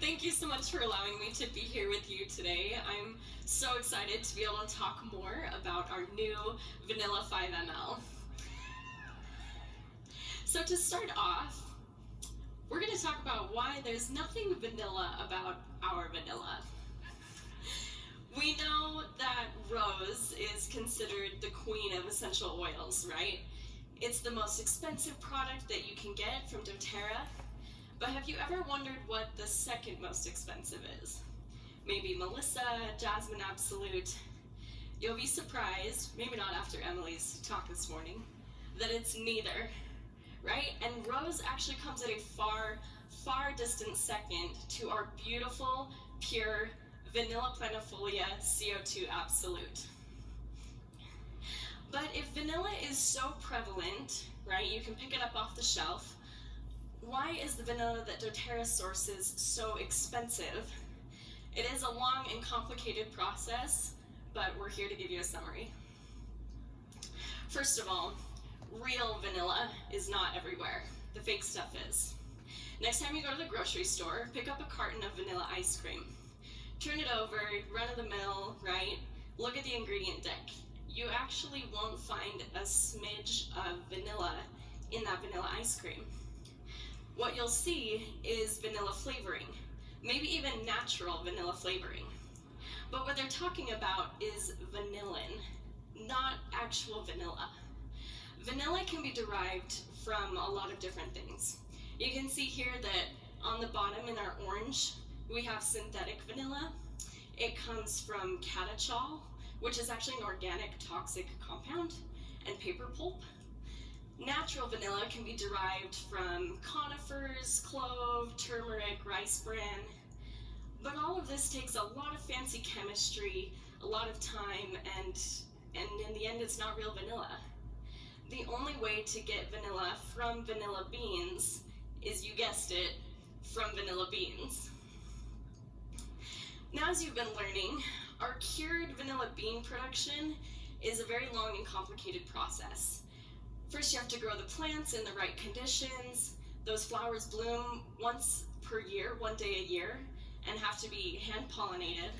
Thank you so much for allowing me to be here with you today. I'm so excited to be able to talk more about our new vanilla 5 ml. So to start off, we're going to talk about why there's nothing vanilla about our vanilla. We know that rose is considered the queen of essential oils, right? It's the most expensive product that you can get from dōTERRA. But have you ever wondered what the second most expensive is? Maybe Melissa, Jasmine Absolute. You'll be surprised, maybe not after Emily's talk this morning, that it's neither, right? And rose actually comes at a far, far distant second to our beautiful, pure vanilla planifolia CO2 Absolute. But if vanilla is so prevalent, right, you can pick it up off the shelf, why is the vanilla that dōTERRA sources so expensive? It is a long and complicated process, but we're here to give you a summary. First of all, real vanilla is not everywhere. The fake stuff is. Next time you go to the grocery store, pick up a carton of vanilla ice cream. Turn it over, run of the mill, right? Look at the ingredient deck. You actually won't find a smidge of vanilla in that vanilla ice cream. What you'll see is vanilla flavoring, maybe even natural vanilla flavoring. But what they're talking about is vanillin, not actual vanilla. Vanilla can be derived from a lot of different things. You can see here that on the bottom in our orange, we have synthetic vanilla. It comes from catechol, which is actually an organic toxic compound, and paper pulp. Natural vanilla can be derived from conifers, clove, turmeric, rice bran, but all of this takes a lot of fancy chemistry, a lot of time, and in the end it's not real vanilla. The only way to get vanilla from vanilla beans is, you guessed it, from vanilla beans. Now, as you've been learning, our cured vanilla bean production is a very long and complicated process. First, you have to grow the plants in the right conditions. Those flowers bloom once per year, one day a year, and have to be hand pollinated.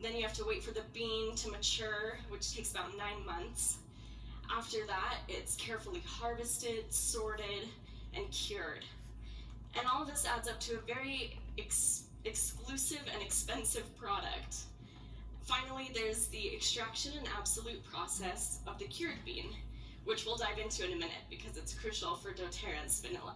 Then you have to wait for the bean to mature, which takes about 9 months. After that, it's carefully harvested, sorted, and cured. And all of this adds up to a very exclusive and expensive product. Finally, there's the extraction and absolute process of the cured bean, which we'll dive into in a minute because it's crucial for dōTERRA's vanilla.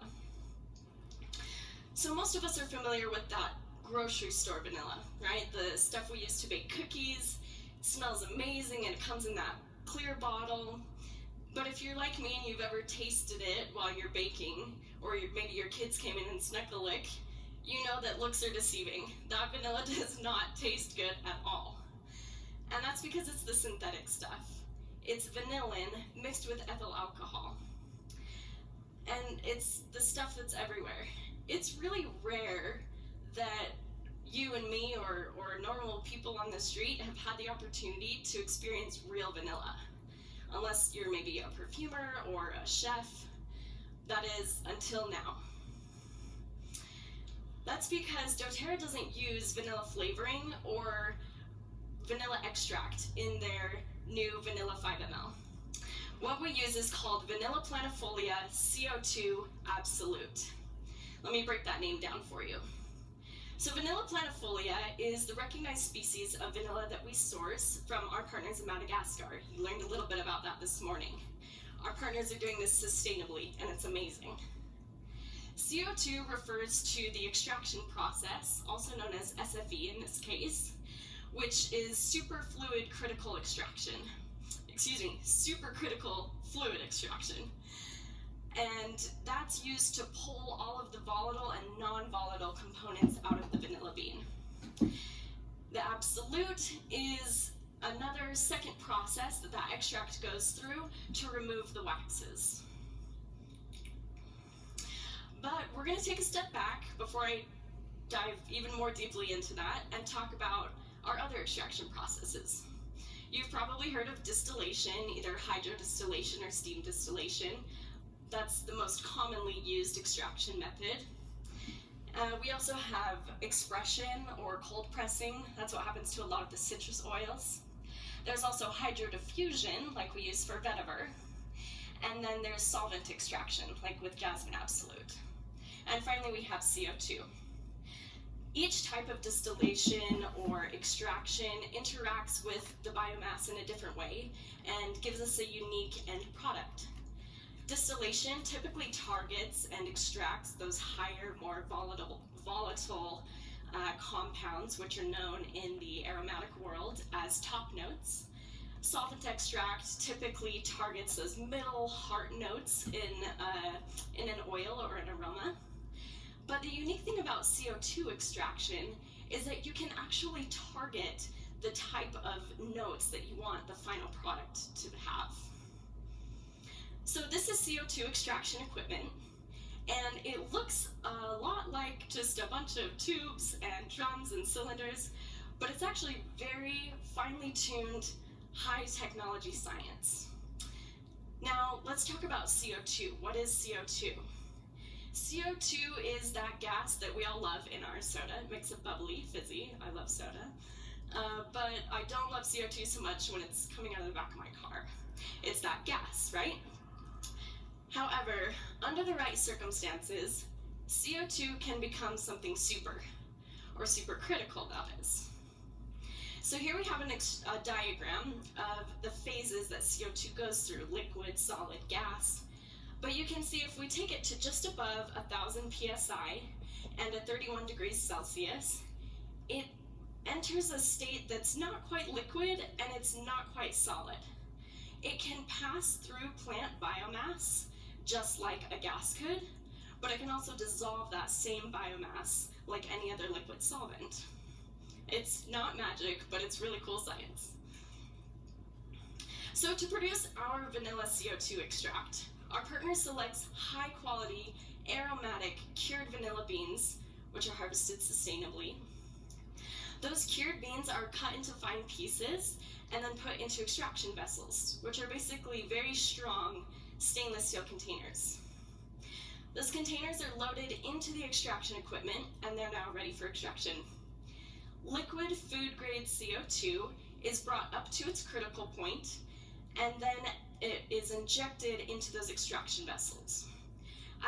So most of us are familiar with that grocery store vanilla, right? The stuff we use to bake cookies. It smells amazing and it comes in that clear bottle. But if you're like me and you've ever tasted it while you're baking, or maybe your kids came in and snuck a lick, you know that looks are deceiving. That vanilla does not taste good at all. And that's because it's the synthetic stuff. It's vanillin mixed with ethyl alcohol. And it's the stuff that's everywhere. It's really rare that you and me or normal people on the street have had the opportunity to experience real vanilla. Unless you're maybe a perfumer or a chef. That is, until now. That's because dōTERRA doesn't use vanilla flavoring or vanilla extract in their new vanilla 5 ml. What we use is called vanilla planifolia CO2 Absolute. Let me break that name down for you. So vanilla planifolia is the recognized species of vanilla that we source from our partners in Madagascar. You learned a little bit about that this morning. Our partners are doing this sustainably, and it's amazing. CO2 refers to the extraction process, also known as SFE in this case, which is supercritical fluid extraction. And that's used to pull all of the volatile and non-volatile components out of the vanilla bean. The absolute is another second process that extract goes through to remove the waxes. But we're going to take a step back before I dive even more deeply into that and talk about our other extraction processes. You've probably heard of distillation, either hydrodistillation or steam distillation. That's the most commonly used extraction method. We also have expression or cold pressing. That's what happens to a lot of the citrus oils. There's also hydrodiffusion, like we use for vetiver. And then there's solvent extraction, like with Jasmine Absolute. And finally, we have CO2. Each type of distillation or extraction interacts with the biomass in a different way and gives us a unique end product. Distillation typically targets and extracts those higher, more volatile compounds, which are known in the aromatic world as top notes. Solvent extract typically targets those middle heart notes in an oil or an aroma. But the unique thing about CO2 extraction is that you can actually target the type of notes that you want the final product to have. So this is CO2 extraction equipment, and it looks a lot like just a bunch of tubes and drums and cylinders, but it's actually very finely tuned, high technology science. Now let's talk about CO2. What is CO2? CO2 is that gas that we all love in our soda. It makes it bubbly, fizzy. I love soda. But I don't love CO2 so much when it's coming out of the back of my car. It's that gas, right? However, under the right circumstances, CO2 can become something super, or supercritical, that is. So here we have a diagram of the phases that CO2 goes through: liquid, solid, gas. But you can see if we take it to just above 1,000 psi and at 31 degrees Celsius, it enters a state that's not quite liquid and it's not quite solid. It can pass through plant biomass just like a gas could, but it can also dissolve that same biomass like any other liquid solvent. It's not magic, but it's really cool science. So to produce our vanilla CO2 extract, our partner selects high-quality, aromatic, cured vanilla beans, which are harvested sustainably. Those cured beans are cut into fine pieces and then put into extraction vessels, which are basically very strong stainless steel containers. Those containers are loaded into the extraction equipment, and they're now ready for extraction. Liquid food-grade CO2 is brought up to its critical point, and then it is injected into those extraction vessels.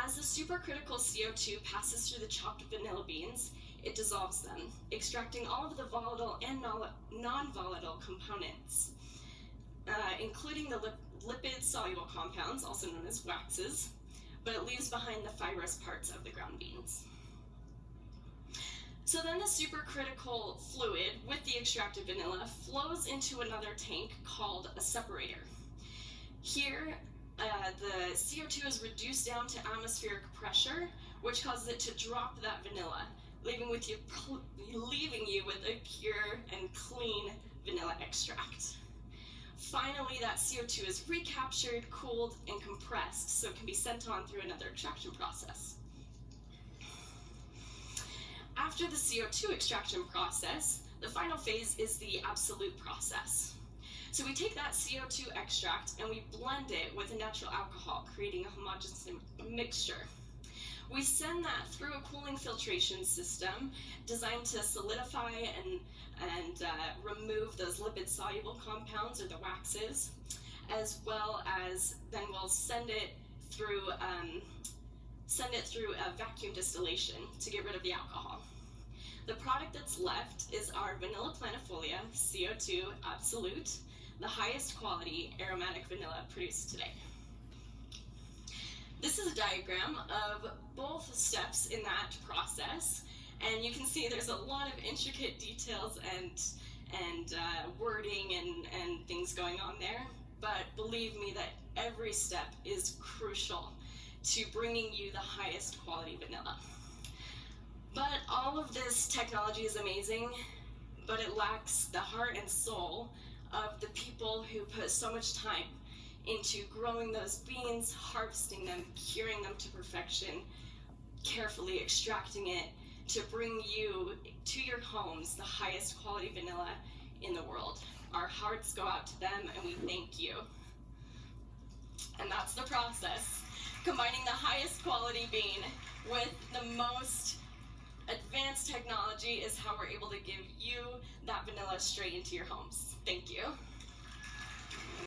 As the supercritical CO2 passes through the chopped vanilla beans, it dissolves them, extracting all of the volatile and non-volatile components, including the lipid-soluble compounds, also known as waxes, but it leaves behind the fibrous parts of the ground beans. So then the supercritical fluid with the extracted vanilla flows into another tank called a separator. Here, the CO2 is reduced down to atmospheric pressure, which causes it to drop that vanilla, leaving you with a pure and clean vanilla extract. Finally, that CO2 is recaptured, cooled, and compressed, so it can be sent on through another extraction process. After the CO2 extraction process, the final phase is the absolute process. So we take that CO2 extract and we blend it with a natural alcohol, creating a homogeneous mixture. We send that through a cooling filtration system designed to solidify and remove those lipid-soluble compounds, or the waxes, as well as then we'll send it through a vacuum distillation to get rid of the alcohol. The product that's left is our vanilla planifolia CO2 Absolute, the highest quality aromatic vanilla produced today. This is a diagram of both steps in that process, and you can see there's a lot of intricate details and wording and things going on there, but believe me that every step is crucial to bringing you the highest quality vanilla. But all of this technology is amazing, but it lacks the heart and soul of the people who put so much time into growing those beans, harvesting them, curing them to perfection, carefully extracting it to bring you to your homes the highest quality vanilla in the world. Our hearts go out to them and we thank you. And that's the process, combining the highest quality bean with the most Advanced technology is how we're able to give you that vanilla straight into your homes. Thank you.